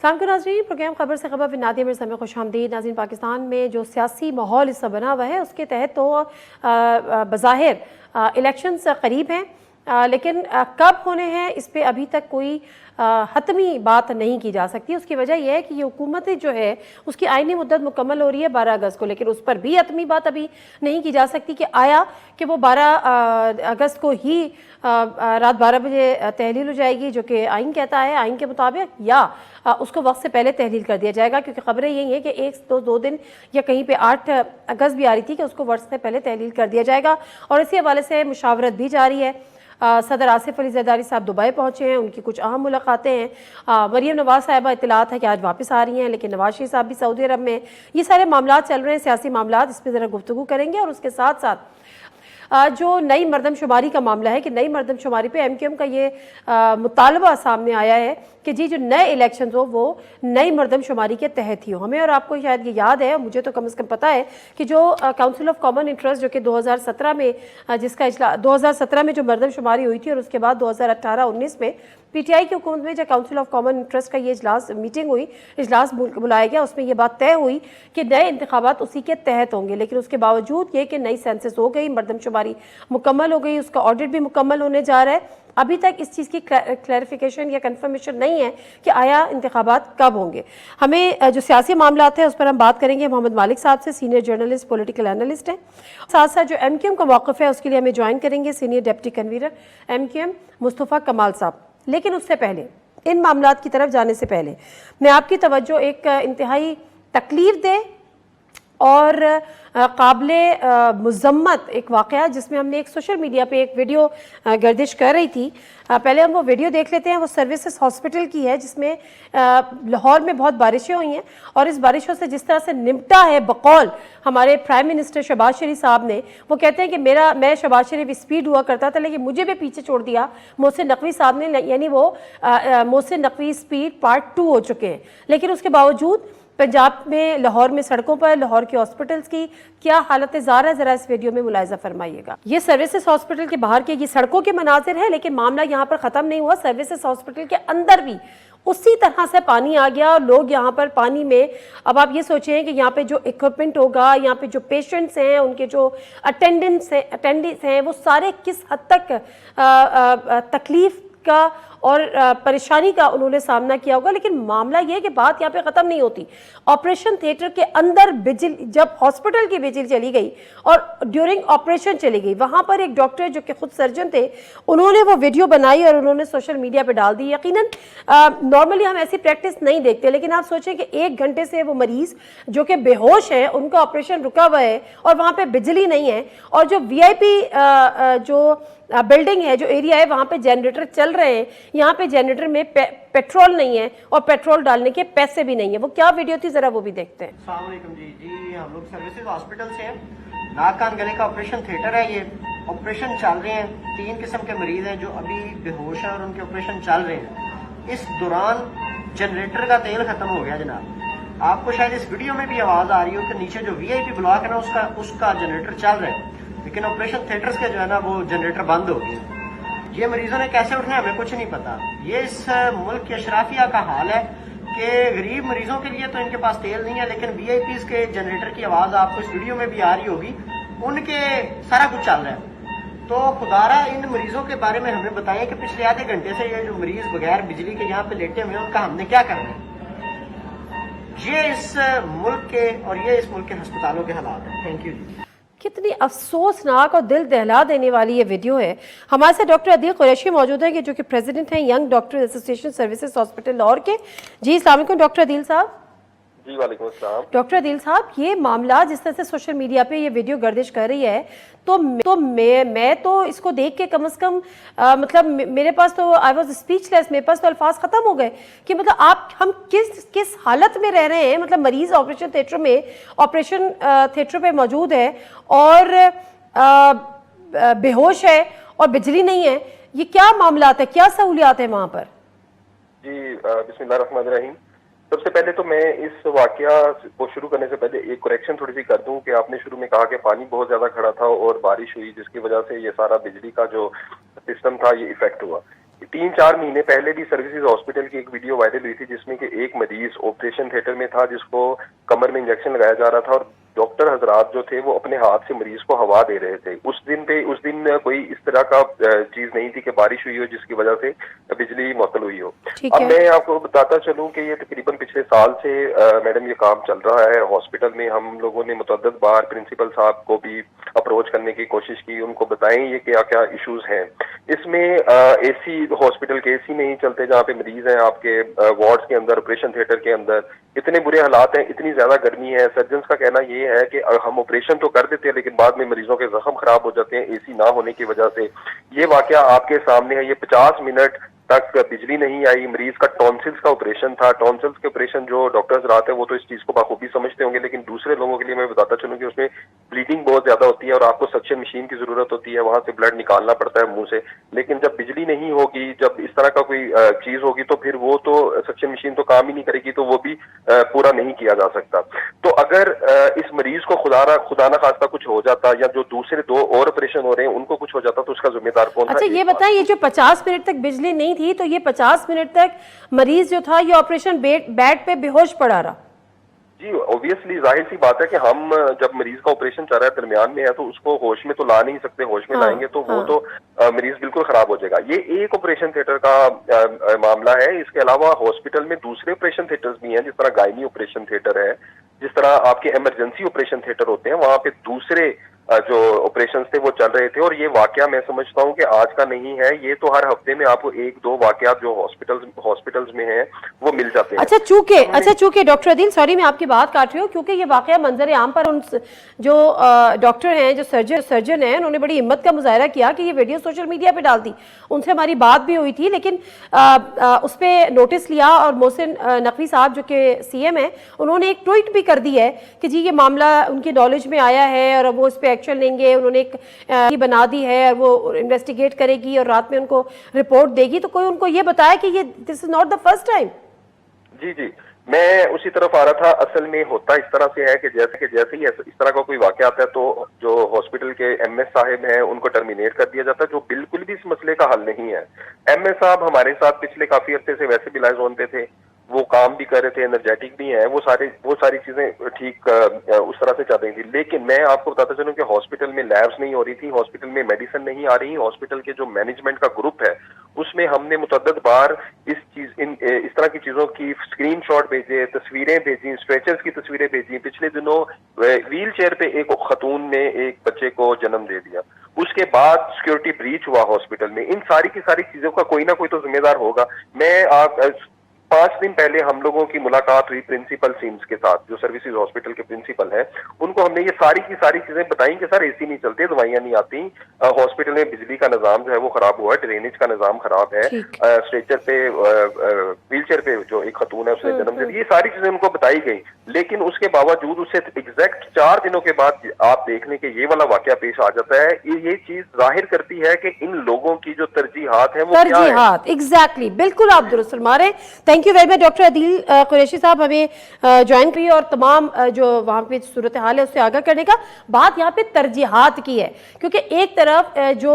अस्सलाम वालेकुम नाज़रीन, प्रोग्राम खबर से खबर नादिया मिर्ज़ा में खुशामदीद। नाज़रीन, पाकिस्तान में जो सियासी माहौल इस बना हुआ है उसके तहत तो बज़ाहिर इलेक्शंस करीब हैं, लेकिन कब होने हैं इस पर अभी तक कोई हतमी बात नहीं की जा सकती। उसकी वजह यह है कि ये हुकूमत जो है उसकी आइनी मुद्दत मुकम्मल हो रही है 12 अगस्त को, लेकिन उस पर भी हतमी बात अभी नहीं की जा सकती कि आया कि वो 12 अगस्त को ही रात 12 बजे तहलील हो जाएगी जो कि आइन कहता है, आइन के मुताबिक, या उसको वक्त से पहले तहलील कर दिया जाएगा। क्योंकि खबरें यही हैं कि एक तो 2 दिन या कहीं पे 8 अगस्त भी आ रही थी कि उसको वक्त से पहले तहलील कर दिया जाएगा। और इसी हवाले से मुशावरत भी जारी है। सदर आसिफ अली जरदारी साहब दुबई पहुंचे हैं, उनकी कुछ अहम मुलाकातें हैं। मरीम नवाज साहिबा इत्तलात है कि आज वापस आ रही हैं, लेकिन नवाज शरीफ साहब भी सऊदी अरब में। ये सारे मामला चल रहे हैं, सियासी मामला, इस पर ज़रा गुफ्तगू करेंगे। और उसके साथ साथ जो नई मरदमशुमारी का मामला है कि नई मरदमशुमारी पे MQM का ये मुतालबा सामने आया है कि जी जो नए इलेक्शन हो वो नई मरदमशुमारी के तहत ही हो। हमें और आपको शायद ये याद है, मुझे तो कम से कम पता है कि जो काउंसिल ऑफ कॉमन इंटरेस्ट जो कि 2017 में जिसका 2017 में जो मरदमशुमारी हुई थी और उसके बाद 2018-19 में PTI की हुकूमत में जो काउंसिल ऑफ कॉमन इंटरेस्ट का ये इजलास मीटिंग हुई, इजलास बुलाया गया, उसमें ये बात तय हुई कि नए इंतखाबात उसी के तहत होंगे। लेकिन उसके बावजूद ये कि नई सेंसस हो गई, मरदमशुमारी मुकम्मल हो गई, उसका ऑडिट भी मुकम्मल होने जा रहा है, अभी तक इस चीज़ की क्लैरिफिकेशन या कंफर्मेशन नहीं है कि आया इंतखाबात कब होंगे। हमें जो सियासी मामला है उस पर हम बात करेंगे मोहम्मद मालिक साहब से, सीनियर जर्नलिस्ट, पॉलिटिकल एनालिस्ट हैं। साथ साथ जो MQM का मौक़िफ़ है उसके लिए हमें ज्वाइन करेंगे senior deputy convener MQM Mustafa कमाल साहब। लेकिन उससे पहले, इन मामलात की तरफ जाने से पहले, मैं आपकी तवज्जो एक इंतहाई तकलीफ दे और काबिले मुज़म्मत एक वाक़या जिसमें हमने एक सोशल मीडिया पे एक वीडियो गर्दिश कर रही थी, पहले हम वो वीडियो देख लेते हैं। वो सर्विसेज हॉस्पिटल की है जिसमें लाहौर में बहुत बारिशें हुई हैं और इस बारिशों से जिस तरह से निपटा है बकौल हमारे प्राइम मिनिस्टर शहबाज शरीफ साहब ने। वो कहते हैं कि मैं शहबाज शरीफ स्पीड हुआ करता था लेकिन मुझे भी पीछे छोड़ दिया मोहसिन नकवी साहब ने, यानी वो मोहसिन नकवी स्पीड पार्ट 2 हो चुके हैं। लेकिन उसके बावजूद पंजाब में, लाहौर में सड़कों पर, लाहौर के हॉस्पिटल्स की क्या हालत ज़ार है, ज़रा इस वीडियो में मुलाहिजा फरमाइएगा। ये सर्विसेज हॉस्पिटल के बाहर के ये सड़कों के मनाजिर है, लेकिन मामला यहाँ पर ख़त्म नहीं हुआ। सर्विसेज हॉस्पिटल के अंदर भी उसी तरह से पानी आ गया और लोग यहाँ पर पानी में, अब आप ये सोचें कि यहाँ पे जो इक्विपमेंट होगा, यहाँ पे जो पेशेंट्स हैं, उनके जो अटेंडेंट्स हैं, वो सारे किस हद तक तकलीफ का और परेशानी का उन्होंने सामना किया होगा। लेकिन मामला यह है कि बात यहाँ पे ख़त्म नहीं होती। ऑपरेशन थिएटर के अंदर बिजली, जब हॉस्पिटल की बिजली चली गई और ड्यूरिंग ऑपरेशन चली गई, वहाँ पर एक डॉक्टर जो कि खुद सर्जन थे, उन्होंने वो वीडियो बनाई और उन्होंने सोशल मीडिया पे डाल दी। यकीनन नॉर्मली हम ऐसी प्रैक्टिस नहीं देखते, लेकिन आप सोचें कि 1 घंटे से वो मरीज़ जो कि बेहोश है, उनका ऑपरेशन रुका हुआ है और वहाँ पर बिजली नहीं है, और जो VIP जो बिल्डिंग है, जो एरिया है, वहाँ पे जनरेटर चल रहे हैं, यहाँ पे जनरेटर में पेट्रोल नहीं है और पेट्रोल डालने के पैसे भी नहीं है। वो क्या वीडियो थी, जरा वो भी देखते हैं। अस्सलाम वालेकुम जी, हम लोग सर्विसेज हॉस्पिटल से हैं। नाक कान गले का ऑपरेशन थिएटर है, ये ऑपरेशन चल रहे हैं। 3 किस्म के मरीज हैं जो अभी बेहोश हैं और उनके ऑपरेशन चल रहे हैं। इस दौरान जनरेटर का तेल खत्म हो गया जनाब। आपको शायद इस वीडियो में भी आवाज आ रही हो कि नीचे जो VIP ब्लॉक है ना, उसका जनरेटर चल रहा है, लेकिन ऑपरेशन थिएटर्स के जो है ना वो जनरेटर बंद हो गए। ये मरीजों ने कैसे उठना है हमें कुछ नहीं पता। ये इस मुल्क के अशराफिया का हाल है कि गरीब मरीजों के लिए तो इनके पास तेल नहीं है, लेकिन VIPs के जनरेटर की आवाज आपको इस वीडियो में भी आ रही होगी, उनके सारा कुछ चल रहा है। तो खुदारा इन मरीजों के बारे में हमें बताएं कि पिछले आधे घंटे से ये जो मरीज बगैर बिजली के यहाँ पे लेटे हुए हैं, उनका हमने क्या करना है। ये इस मुल्क के और ये इस मुल्क के अस्पतालों के हालात है। थैंक यू जी। कितनी अफसोसनाक और दिल दहला देने वाली ये वीडियो है। हमारे साथ डॉक्टर अदील कुरैशी मौजूद है कि जो कि प्रेसिडेंट हैं young doctor association services hospital Lahore के। जी अस्सलाम वालेकुम डॉक्टर अदील साहब। जी वालेकुम अस्सलाम। डॉक्टर अदील साहब, ये मामला जिस तरह से सोशल मीडिया पे ये वीडियो गर्दिश कर रही है, तो मैं तो इसको देख के कम से कम मतलब मेरे पास तो आई वॉज स्पीचलेस, मेरे पास तो अल्फाज ख़त्म हो गए कि मतलब हम किस हालत में रह रहे हैं। मतलब मरीज़ ऑपरेशन थिएटर पे मौजूद है और बेहोश है और बिजली नहीं है। ये क्या मामला है, क्या सहूलियात है वहाँ पर? जी बिस्मिल्लाहिर्रहमानिर्रहीम। सबसे पहले तो मैं इस वाकया को शुरू करने से पहले एक करेक्शन थोड़ी सी कर दूं कि आपने शुरू में कहा कि पानी बहुत ज्यादा खड़ा था और बारिश हुई जिसकी वजह से ये सारा बिजली का जो सिस्टम था ये इफेक्ट हुआ। 3-4 महीने पहले भी सर्विसेज हॉस्पिटल की एक वीडियो वायरल हुई थी जिसमें कि एक मरीज ऑपरेशन थिएटर में था जिसको कमर में इंजेक्शन लगाया जा रहा था और डॉक्टर हजरात जो थे वो अपने हाथ से मरीज को हवा दे रहे थे। उस दिन कोई इस तरह का चीज नहीं थी कि बारिश हुई हो जिसकी वजह से बिजली मुअत्तल हुई हो। अब मैं आपको बताता चलूं कि ये तकरीबन पिछले साल से मैडम ये काम चल रहा है हॉस्पिटल में। हम लोगों ने मुतअद्दिद बार प्रिंसिपल साहब को भी अप्रोच करने की कोशिश की, उनको बताएं ये क्या क्या इश्यूज हैं। इसमें एसी हॉस्पिटल के एसी नहीं चलते जहाँ पे मरीज हैं, आपके वार्ड्स के अंदर, ऑपरेशन थिएटर के अंदर इतने बुरे हालात हैं, इतनी ज्यादा गर्मी है। सर्जन्स का कहना ये है कि हम ऑपरेशन तो कर देते हैं लेकिन बाद में मरीजों के जख्म खराब हो जाते हैं एसी ना होने की वजह से। ये वाकया आपके सामने है। ये 50 मिनट तक बिजली नहीं आई। मरीज का टॉन्सिल्स का ऑपरेशन था। टॉन्सिल्स के ऑपरेशन जो डॉक्टर्स रहते हैं वो तो इस चीज को बाखूबी समझते होंगे, लेकिन दूसरे लोगों के लिए मैं बताता चलूं कि उसमें ब्लीडिंग बहुत ज्यादा होती है और आपको सक्शन मशीन की जरूरत होती है, वहां से ब्लड निकालना पड़ता है मुंह से। लेकिन जब बिजली नहीं होगी, जब इस तरह का कोई चीज होगी तो फिर वो तो सक्शन मशीन तो काम ही नहीं करेगी, तो वो भी पूरा नहीं किया जा सकता। तो अगर इस मरीज को खुदा ना खास्ता कुछ हो जाता या जो दूसरे 2 और ऑपरेशन हो रहे हैं उनको कुछ हो जाता तो उसका जिम्मेदार कौन था? अच्छा ये बताएं, ये जो 50 मिनट तक बिजली नहीं थी तो ये 50 मिनट तक मरीज जो था ये ऑपरेशन बेड पे बेहोश पड़ा रहा? जी ऑब्वियसली जाहिर सी बात है कि हम जब मरीज का ऑपरेशन चल रहा है, दरमियान में है, तो उसको होश में तो ला नहीं सकते। होश में लाएंगे तो वो तो मरीज बिल्कुल खराब हो जाएगा। ये एक ऑपरेशन थिएटर का मामला है। इसके अलावा हॉस्पिटल में दूसरे ऑपरेशन थिएटर्स भी हैं, जिस तरह गायनी ऑपरेशन थिएटर है, जिस तरह आपके इमरजेंसी ऑपरेशन थिएटर होते हैं, वहां पे दूसरे जो ऑपरेशंस थे वो चल रहे थे। और ये वाकया मैं समझता हूँ कि आज का नहीं है, ये तो हर हफ्ते में आपको 1-2 वाकयात जो हॉस्पिटल्स में हैं वो मिल जाते हैं। अच्छा चूंकि डॉक्टर अदील, सॉरी मैं आपकी बात काट रही हूँ, क्योंकि ये वाकया मंजर आम पर उन जो डॉक्टर हैं, जो सर्जन हैं, उन्होंने बड़ी हिम्मत का मुजाहरा किया कि ये वीडियो सोशल मीडिया पे डाल दी। उनसे हमारी बात भी हुई थी, लेकिन उस पर नोटिस लिया और मोहसिन नकवी साहब जो कि CM हैं, उन्होंने एक ट्वीट भी कर दी है कि जी ये मामला उनकी नॉलेज में आया है और वो इस पर एक्शन लेंगे। उन्होंने एक बना दी है, वो इन्वेस्टिगेट करेगी और रात में उनको रिपोर्ट देगी। तो कोई उनको ये बताया कि ये this is not the first time? जी मैं उसी तरफ आ रहा था। असल में होता इस तरह से है कि जैसे ही इस तरह का कोई वाकया आता है तो जो हॉस्पिटल के MS साहब हैं उनको टर्मिनेट कर दिया जाता है, जो बिल्कुल भी इस मसले का हल नहीं है। MS साहब हमारे साथ पिछले काफी अरसे से वैसे भी लाइव जोन पे थे, वो काम भी कर रहे थे, एनर्जेटिक भी हैं, वो सारी चीजें ठीक उस तरह से चल रही थी। लेकिन मैं आपको बताता चलूं कि हॉस्पिटल में लैब्स नहीं हो रही थी, हॉस्पिटल में मेडिसिन नहीं आ रही। हॉस्पिटल के जो मैनेजमेंट का ग्रुप है उसमें हमने मुतअद्दिद बार इस तरह की चीजों की स्क्रीनशॉट भेजे, तस्वीरें भेजी, स्ट्रेचर्स की तस्वीरें भेजी। पिछले दिनों व्हील चेयर पे एक खातून ने एक बच्चे को जन्म दे दिया। उसके बाद सिक्योरिटी ब्रीच हुआ हॉस्पिटल में। इन सारी की सारी चीजों का कोई ना कोई तो जिम्मेदार होगा। 5 दिन पहले हम लोगों की मुलाकात हुई प्रिंसिपल सिम्स के साथ, जो सर्विसेज हॉस्पिटल के प्रिंसिपल हैं। उनको हमने ये सारी की सारी चीजें बताई कि सर एसी नहीं चलते, दवाइयां नहीं आती, हॉस्पिटल में बिजली का निजाम जो है वो खराब हुआ है, ड्रेनेज का निजाम खराब है, स्ट्रेचर पे व्हीलचेयर पे जो एक खातून है उसने जन्म दे दिया। ये सारी चीजें उनको बताई गई, लेकिन उसके बावजूद उससे एग्जैक्ट 4 दिनों के बाद आप देख लें कि ये वाला वाकया पेश आ जाता है। ये चीज जाहिर करती है कि इन लोगों की जो तरजीहात है वो क्या है। एग्जैक्टली, बिल्कुल आप दुरुस्त फरमा रहे हैं। Thank you very much doctor Adeel Qureshi साहब हमें ज्वाइन की और तमाम जो वहाँ पे सूरत हाल है उससे आगाह करने का। बात यहाँ पे तरजीहात की है, क्योंकि एक तरफ जो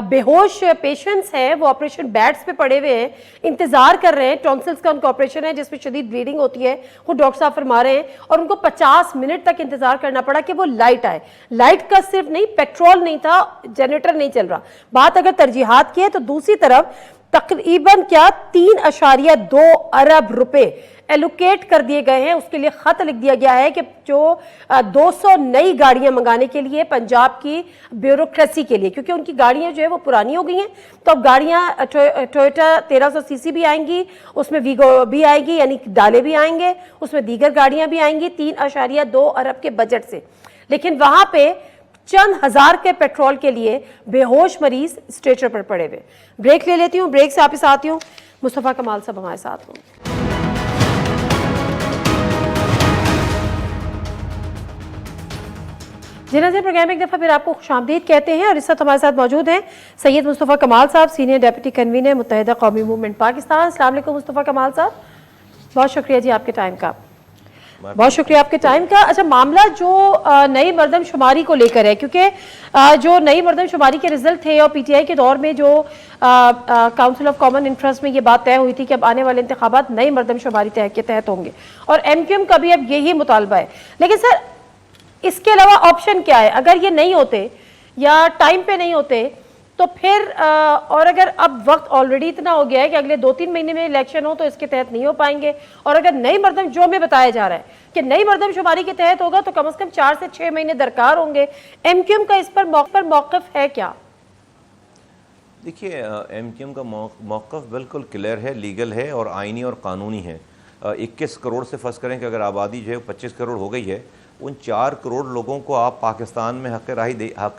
बेहोश पेशेंट्स हैं वो ऑपरेशन बेड्स पे पड़े हुए हैं, इंतजार कर रहे हैं। टॉन्सिल्स का उनका ऑपरेशन है जिसमें शदीद ब्लीडिंग होती है, वो डॉक्टर साहब फरमा रहे हैं, और उनको 50 मिनट तक इंतजार करना पड़ा कि वो लाइट आए। लाइट का सिर्फ नहीं, पेट्रोल नहीं था, जनरेटर नहीं चल रहा। बात अगर तरजीहात की है तो दूसरी तरफ तकरीबन 3.2 अरब रुपए एलोकेट कर दिए गए हैं। उसके लिए खत लिख दिया गया है कि जो 200 नई गाड़ियां मंगाने के लिए पंजाब की ब्यूरोक्रेसी के लिए, क्योंकि उनकी गाड़ियां जो है वो पुरानी हो गई हैं। तो अब गाड़ियां टोयोटा 1300 सीसी भी आएंगी, उसमें वीगो भी आएगी, यानी डाले भी आएंगे, उसमें दीगर गाड़ियां भी आएंगी 3.2 अरब के बजट से। लेकिन वहां पे चंद हजार के पेट्रोल के लिए बेहोश मरीज स्ट्रेचर पर पड़े हुए। ब्रेक ले लेती हूँ, ब्रेक से वापस आती हूँ। मुस्तफ़ा कमाल साहब हमारे साथ होंगे। जी नाज़रीन, प्रोग्राम एक दफ़ा फिर आपको खुशामदीद कहते हैं और इस वक्त हमारे साथ मौजूद हैं सैयद मुस्तफ़ा कमाल साहब, सीनियर डेप्यूटी कन्वीनर मुत्तहिदा कौमी मूवमेंट पाकिस्तान। अस्सलाम वालेकुम मुस्तफ़ा कमाल साहब, बहुत शुक्रिया जी आपके टाइम का। बहुत शुक्रिया आपके टाइम का। अच्छा, मामला जो नई मरदमशुमारी को लेकर है, क्योंकि जो नई मरदमशुमारी के रिजल्ट थे और पीटीआई के दौर में जो काउंसिल ऑफ कॉमन इंटरेस्ट में ये बात तय हुई थी कि अब आने वाले इंतखाबात नई मरदमशुमारी के तहत होंगे, और एमक्यूएम का भी अब यही मुतालबा है। लेकिन सर, इसके अलावा ऑप्शन क्या है? अगर ये नहीं होते या टाइम पे नहीं होते तो फिर और अगर अब वक्त ऑलरेडी इतना हो गया है कि अगले 2-3 महीने में इलेक्शन हो तो इसके तहत नहीं हो पाएंगे, और अगर नई मरदम, जो हमें बताया जा रहा है कि नई मरदमशुमारी के तहत होगा तो कम से कम 4 से 6 महीने दरकार होंगे, एमक्यूएम का इस पर मौक़िफ़ है क्या? देखिए, एमक्यूएम का मौक़िफ़ बिल्कुल क्लियर है, लीगल है और आइनी और कानूनी है। 21 करोड़ से फर्ज करें कि अगर आबादी जो है 25 करोड़ हो गई है, उन 4 करोड़ लोगों को आप पाकिस्तान में हक़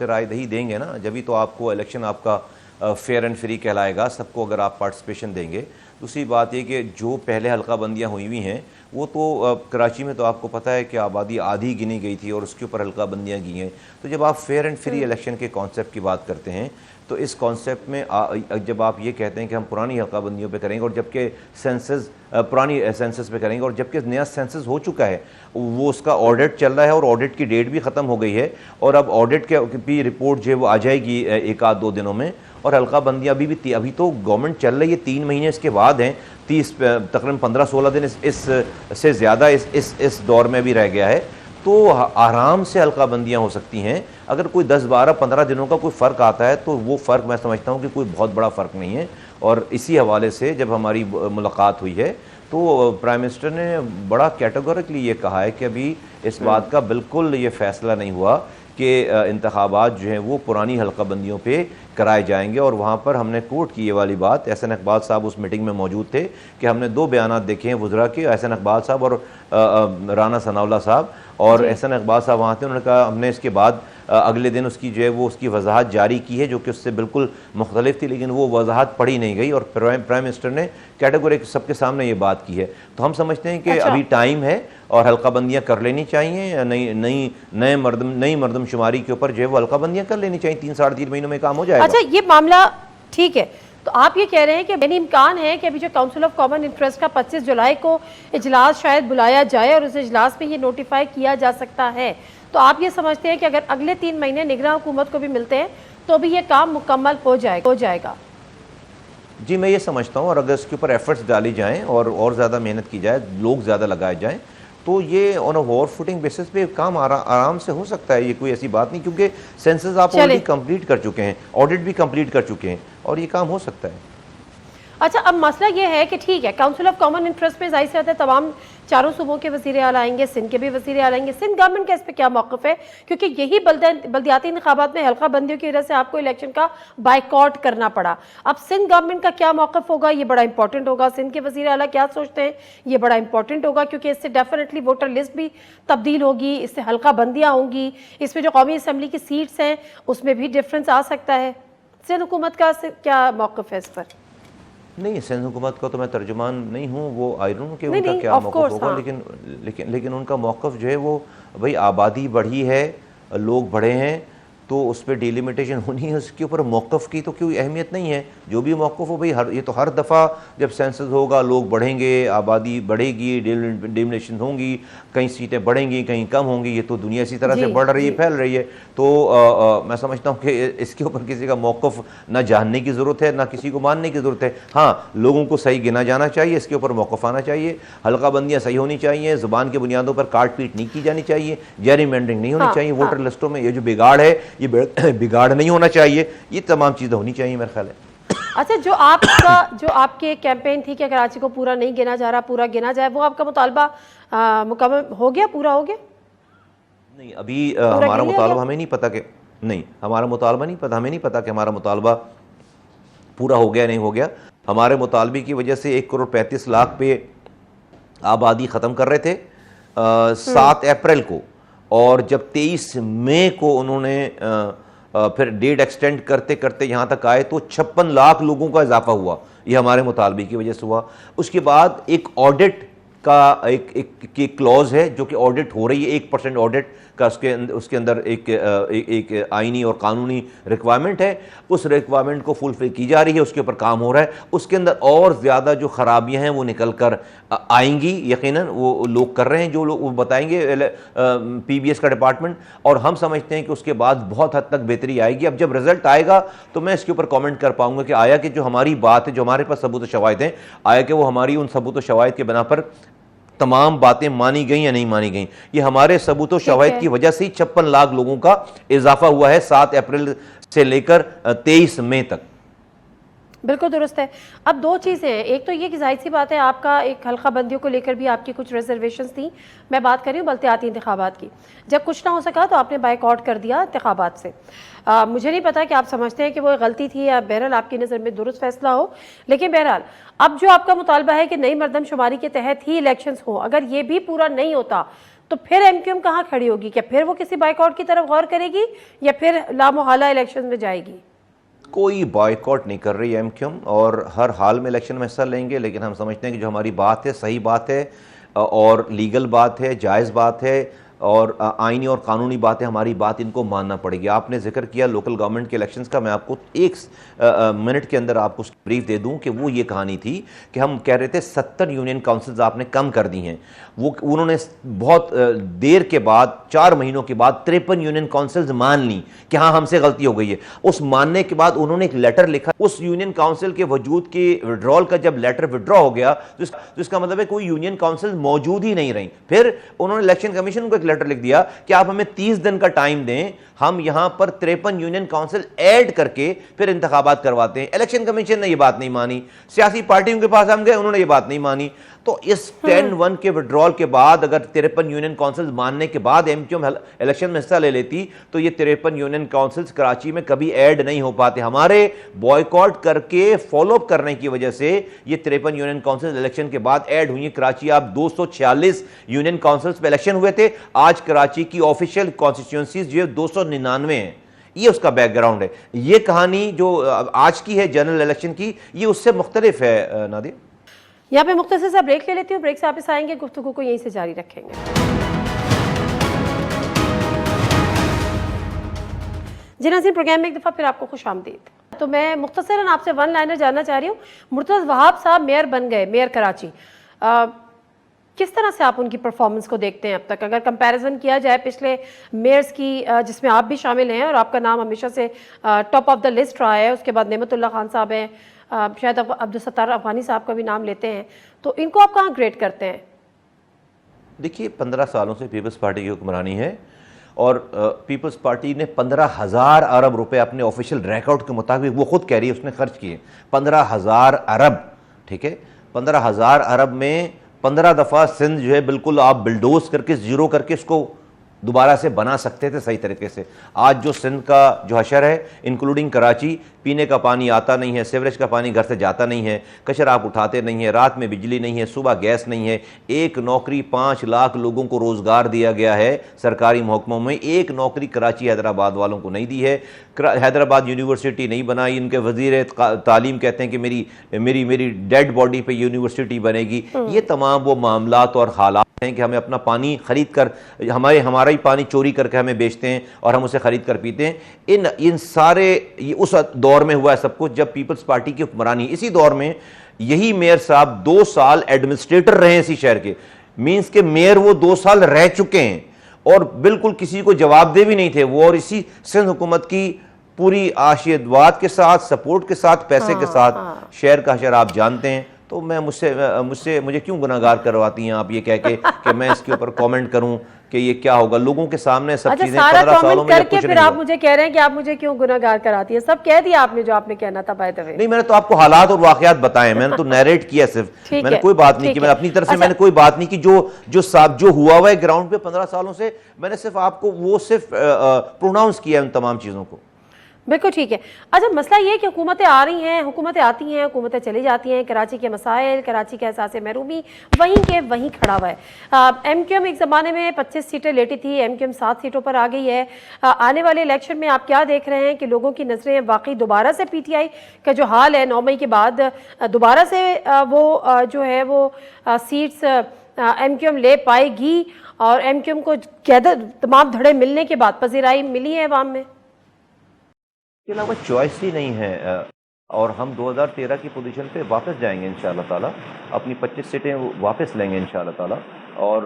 राय दही देंगे ना, जब भी तो आपको इलेक्शन आपका फेयर एंड फ्री कहलाएगा, सबको अगर आप पार्टिसिपेशन देंगे। दूसरी बात ये कि जो पहले हल्का बंदियाँ हुई हुई हैं वो तो कराची में तो आपको पता है कि आबादी आधी गिनी गई थी और उसके ऊपर हल्का बंदियाँ की हैं। तो जब आप फेयर एंड फ्री इलेक्शन के कॉन्सेप्ट की बात करते हैं तो इस कॉन्सेप्ट में जब आप ये कहते हैं कि हम पुरानी हल्का बंदियों पे करेंगे और जबकि सेंसस पुरानी सेंसस पे करेंगे, और जबकि नया सेंसस हो चुका है, वो उसका ऑडिट चल रहा है और ऑडिट की डेट भी ख़त्म हो गई है, और अब ऑडिट के भी रिपोर्ट जो है वो आ जाएगी 1-2 दिनों में, और हल्का बंदियाँ अभी तो गवर्नमेंट चल रही है, 3 महीने इसके बाद हैं, तकरीबन 15-16 दिन इस से ज़्यादा इस दौर में भी रह गया है। तो आराम से हल्का बंदियाँ हो सकती हैं। अगर कोई 10-12-15 दिनों का कोई फ़र्क आता है तो वो फ़र्क मैं समझता हूँ कि कोई बहुत बड़ा फ़र्क नहीं है। और इसी हवाले से जब हमारी मुलाकात हुई है तो प्राइम मिनिस्टर ने बड़ा कैटेगोरिकली ये कहा है कि अभी इस बात का बिल्कुल ये फ़ैसला नहीं हुआ कि इंतखाबात जो हैं वो पुरानी हल्का बंदियों पे कराए जाएंगे। और वहाँ पर हमने कोर्ट की ये वाली बात, एहसन इकबाल साहब उस मीटिंग में मौजूद थे कि हमने 2 बयानात देखे हैं वज़रा के, एहसन इकबाल साहब और राना सनाउल्लाह साहब, और एहसन इकबाल साहब वहाँ थे। उन्होंने कहा हमने इसके बाद अगले दिन उसकी जो है वो उसकी वजाहत जारी की है जो कि उससे बिल्कुल मुख्तलिफ थी, लेकिन वो वजाहत पढ़ी नहीं गई और प्राइम मिनिस्टर ने कैटेगरी सबके सामने ये बात की है। तो हम समझते हैं कि अभी टाइम है और हल्का बंदियाँ कर लेनी चाहिए, नई मरदमशुमारी के ऊपर जो है वो हल्का बंदियाँ कर लेनी चाहिए, 3-3.5 महीनों में काम हो जाएगा। अच्छा, ये मामला ठीक है, तो आप ये कह रहे हैं कि यानी इम्कान है कि अभी जो काउंसिल ऑफ कॉमन इंटरेस्ट का 25 जुलाई को इजलास शायद बुलाया जाए और उस इजलास में ये नोटिफाई किया जा सकता है, तो आप ये समझते हैं कि अगर अगले 3 महीने निगरान हुकूमत को भी मिलते हैं तो भी ये काम मुकम्मल हो जाएगा? जी, मैं ये समझता हूँ, और अगर इसके ऊपर एफर्ट्स डाली जाएँ और ज़्यादा मेहनत की जाए, लोग ज़्यादा लगाए जाएँ, तो ये on a war footing basis पे काम आराम से हो सकता है। ये कोई ऐसी बात नहीं, क्योंकि सेंसस आप ऑलरेडी कंप्लीट कर चुके हैं, ऑडिट भी कंप्लीट कर चुके हैं, और ये काम हो सकता है। अच्छा, अब मसला ये है कि ठीक है, काउंसिल ऑफ कॉमन इंटरेस्ट में जाहिर सी बात है तमाम 4 सूबों के वज़ीर आला आएंगे, सिंध के भी वज़ीर आला आएंगे। सिंध गवर्नमेंट का इस पर क्या मौक़िफ़ है? क्योंकि यही बल्दियाती इंतखाबात में हल्का बंदियों की वजह से आपको इलेक्शन का बाइकआउट करना पड़ा। अब सिंध गवर्नमेंट का क्या मौक़िफ़ होगा, ये बड़ा इंपॉर्टेंट होगा। सिंध के वज़ीर आला क्या सोचते हैं, ये बड़ा इंपॉर्टेंट होगा, क्योंकि इससे डेफिनेटली वोटर लिस्ट भी तब्दील होगी, इससे हल्का बंदियाँ होंगी, इसमें जो कौमी असम्बली की सीट्स हैं उसमें भी डिफरेंस आ सकता है। सिंध हुकूमत का क्या मौक़िफ़ है इस पर? नहीं, सिंध हुकूमत का तो मैं तर्जुमान नहीं हूँ, वो आई डोंट नो कि उनका क्या मौक़िफ़ होगा, लेकिन उनका मौक़िफ़ जो है वो भाई आबादी बढ़ी है, लोग बढ़े हैं, तो उस पर डिलिमिटेशन होनी है, उसके ऊपर मौक़िफ़ की तो कोई अहमियत नहीं है। जो भी मौक़िफ़ हो भाई, ये तो हर दफ़ा जब सेंसस होगा लोग बढ़ेंगे, आबादी बढ़ेगी, डिलिमिटेशन होंगी, कहीं सीटें बढ़ेंगी कहीं कम होंगी, ये तो दुनिया इसी तरह से बढ़ रही है, फैल रही है। तो मैं समझता हूँ कि इसके ऊपर किसी का मौक़िफ़ ना जानने की ज़रूरत है ना किसी को मानने की ज़रूरत है। हाँ, लोगों को सही गिना जाना चाहिए, इसके ऊपर मौक़िफ़ आना चाहिए, हल्का बंदियाँ सही होनी चाहिए, ज़ुबान की बुनियादों पर काट पीट नहीं की जानी चाहिए, जेरिमेंडरिंग नहीं होनी चाहिए, वोटर लिस्टों में ये जो बिगाड़ है ये बिगाड़ नहीं होना चाहिए, ये तमाम चीज़ें होनी चाहिए मेरा ख्याल है। अच्छा, जो आपके कैंपेन थी कि कराची को पूरा नहीं गिना जा रहा, पूरा गिना जाए, वो आपका मुतालबा मुकम्मल हो गया, पूरा हो गया? नहीं, अभी हमारा मुतालबा हमें नहीं पता कि नहीं, हमारा मुतालबा नहीं पता, हमें नहीं पता कि हमारा मुतालबा पूरा हो गया नहीं हो गया। हमारे मुतालबे की वजह से 1,35,00,000 पे आबादी ख़त्म कर रहे थे 7 अप्रैल को, और जब 23 मई को उन्होंने फिर डेट एक्सटेंड करते करते यहाँ तक आए तो 56 लाख लोगों का इजाफा हुआ। ये हमारे मुतालबे की वजह से हुआ। उसके बाद एक ऑडिट का एक क्लॉज है जो कि ऑडिट हो रही है, 1% ऑडिट का उसके अंदर एक आईनी और कानूनी रिक्वायरमेंट है, उस रिक्वायरमेंट को फुलफिल की जा रही है, उसके ऊपर काम हो रहा है। उसके अंदर और ज़्यादा जो खराबियां हैं वो निकल कर आएंगी, यकीनन वो लोग कर रहे हैं, जो लोग वो बताएंगे PBS का डिपार्टमेंट, और हम समझते हैं कि उसके बाद बहुत हद तक बेहतरी आएगी। अब जब रिजल्ट आएगा तो मैं इसके ऊपर कमेंट कर पाऊंगा कि आया कि जो हमारी बात है, जो हमारे पास सबूत शवाहिद हैं, आया कि वो हमारी उन सबूत शवाहिद के बना पर तमाम बातें मानी गई या नहीं मानी गई। ये हमारे सबूत शवाहिद की वजह से ही 56 लाख लोगों का इजाफा हुआ है 7 अप्रैल से लेकर 23 मई तक। बिल्कुल दुरुस्त है। अब दो चीज़ें हैं, एक तो ये कि जाहिर सी बात है आपका एक हल्का बंदियों को लेकर भी आपकी कुछ रिजर्वेशंस थी। मैं बात कर रही हूँ बल्तियाती इंतखाबात की। जब कुछ ना हो सका तो आपने बाइकआउट कर दिया इंतखाबात से। मुझे नहीं पता कि आप समझते हैं कि वो गलती थी या बहरहाल आपकी नज़र में दुरुस्त फैसला हो, लेकिन बहरहाल अब जो आपका मुतालबा है कि नई मरदमशुमारी के तहत ही इलेक्शंस हो, अगर ये भी पूरा नहीं होता तो फिर MQM कहाँ खड़ी होगी? क्या फिर वो किसी बाइकआउट की तरफ गौर करेगी या फिर लामोहल्ला इलेक्शन में जाएगी? कोई बॉयकॉट नहीं कर रही MQM, और हर हाल में इलेक्शन में हिस्सा लेंगे। लेकिन हम समझते हैं कि जो हमारी बात है सही बात है और लीगल बात है, जायज़ बात है और आईनी और कानूनी बात है, हमारी बात इनको मानना पड़ेगी। आपने जिक्र किया लोकल गवर्नमेंट के इलेक्शंस का, मैं आपको 1 मिनट के अंदर आपको ब्रीफ दे दूं कि वो ये कहानी थी कि हम कह रहे थे 70 यूनियन काउंसिल्स आपने कम कर दी हैं। वो उन्होंने बहुत देर के बाद 4 महीनों के बाद 53 यूनियन काउंसिल्स मान ली कि हाँ हमसे गलती हो गई है। उस मानने के बाद उन्होंने एक लेटर लिखा। उस यूनियन काउंसिल के वजूद के विड्रॉल का जब लेटर विड्रॉ हो गया तो इसका मतलब है कोई यूनियन काउंसिल मौजूद ही नहीं रही। फिर उन्होंने इलेक्शन कमीशन को एक लेटर लिख दिया कि आप हमें 30 दिन का टाइम दें, हम यहां पर 53 यूनियन काउंसिल ऐड करके फिर इंतखाबात करवाते हैं। इलेक्शन कमीशन ने यह बात नहीं मानी, सियासी पार्टियों के पास हम गए, उन्होंने ये बात नहीं मानी। तो इस 10-1 के विड्रॉल के बाद अगर 53 यूनियन काउंसिल मानने के बाद MQM इलेक्शन में हिस्सा ले लेती तो ये 53 यूनियन काउंसिल्स कराची में कभी ऐड नहीं हो पाते। हमारे बॉयकॉट करके फॉलोअप करने की वजह से ये 53 यूनियन काउंसिल इलेक्शन के बाद ऐड हुई। कराची आप 246 यूनियन काउंसिल्स पे इलेक्शन हुए थे, आज कराची की ऑफिशियल कॉन्स्टिट्यूंसीज जो 299 है। ये उसका बैकग्राउंड है। ये कहानी जो आज की है जनरल इलेक्शन की, ये उससे मुख्तलिफ है। नादिया, यहाँ पे मुख्तसर सा ब्रेक ले लेती हूँ, ब्रेक से वापस आएंगे, गुफ्तगू को यहीं से जारी रखेंगे। जी नाज़रीन, प्रोग्राम में एक दफ़ा फिर आपको खुश आमदीद। तो मैं मुख्तसरन आपसे वन लाइनर जानना चाह रही हूँ। मुर्तज़ वहाब साहब मेयर बन गए, मेयर कराची, किस तरह से आप उनकी परफॉर्मेंस को देखते हैं अब तक, अगर कंपैरिजन किया जाए पिछले मेयर्स की जिसमें आप भी शामिल हैं और आपका नाम हमेशा से टॉप ऑफ द लिस्ट रहा है, उसके बाद नेमतुल्लाह खान साहब हैं, शायद अब्दुल सत्तार अफगानी साहब का भी नाम लेते हैं, तो इनको आप कहाँ ग्रेड करते हैं? देखिए, 15 सालों से पीपल्स पार्टी की हुक्मरानी है और पीपल्स पार्टी ने 15,000 अरब रुपए अपने ऑफिशियल रिकॉर्ड के मुताबिक, वो खुद कह रही है, उसने खर्च किए 15,000 अरब। ठीक है, 15,000 अरब में 15 दफ़ा सिंध जो है बिल्कुल आप बिल्डोज करके जीरो करके इसको दोबारा से बना सकते थे सही तरीके से। आज जो सिंध का जो हशर है, इंक्लूडिंग कराची, पीने का पानी आता नहीं है, सीवरेज का पानी घर से जाता नहीं है, कचरा आप उठाते नहीं है, रात में बिजली नहीं है, सुबह गैस नहीं है। एक नौकरी 5 लाख लोगों को रोज़गार दिया गया है सरकारी महकमों में, एक नौकरी कराची हैदराबाद वालों को नहीं दी है। हैदराबाद यूनिवर्सिटी नहीं बनाई, इनके वज़ीर तालीम कहते हैं कि मेरी डेड बॉडी पे यूनिवर्सिटी बनेगी। ये तमाम वो मामलात और हालात हैं कि हमें अपना पानी खरीद कर, हमारा ही पानी चोरी करके हमें बेचते हैं और हम उसे खरीद कर पीते हैं। इन सारे उस दौर में हुआ है सब कुछ जब पीपल्स पार्टी की हुक्मरानी। इसी दौर में यही मेयर साहब 2 साल एडमिनिस्ट्रेटर रहे हैं इसी शहर के, मींस के मेयर वो 2 साल रह चुके हैं और बिल्कुल किसी को जवाबदेह भी नहीं थे वो, और इसी सिंध हुकूमत की पूरी आशीर्वाद के साथ, सपोर्ट के साथ, पैसे के साथ शहर का शहर आप जानते हैं। तो मैं मुझे क्यों गुनाहगार करवाती हैं आप ये कह के कि मैं इसके ऊपर कमेंट करूं कि ये क्या होगा। लोगों के सामने सब चीजें 15 सालों में करके फिर आप मुझे कह रहे हैं कि आप मुझे क्यों गुनाहगार कराती है। सब कह दिया आपने जो आपने कहना था। बाय द वे नहीं, मैंने तो आपको हालात और वाकयात बताए, मैंने तो नैरेट किया सिर्फ, मैंने कोई बात नहीं की, मैंने अपनी तरफ से मैंने कोई बात नहीं की। जो हुआ हुआ है ग्राउंड पे 15 सालों से, मैंने सिर्फ आपको वो सिर्फ प्रोनाउंस किया उन तमाम चीजों को। बिल्कुल ठीक है। अच्छा, मसला ये है कि हुकूमतें आ रही हैं, हुकूमतें आती हैं, हुकूमतें चली जाती हैं, कराची के मसाइल, कराची का एहसास महरूमी वहीं के वहीं खड़ा हुआ है। MQM एक ज़माने में 25 सीटें लेती थी, MQM 7 सीटों पर आ गई है। आने वाले इलेक्शन में आप क्या देख रहे हैं कि लोगों की नज़रें वाकई दोबारा से PTI का जो हाल है 9 मई के बाद दोबारा से वो जो है वो सीट्स एमक्यूएम ले पाएगी और एमक्यूएम को तमाम धड़े मिलने के बाद पजीराई मिली है अवाम में? इसके अलावा चॉइस ही नहीं है और हम 2013 की पोजीशन पे वापस जाएंगे इंशाल्लाह ताला, अपनी 25 सीटें वापस लेंगे इंशाल्लाह ताला। और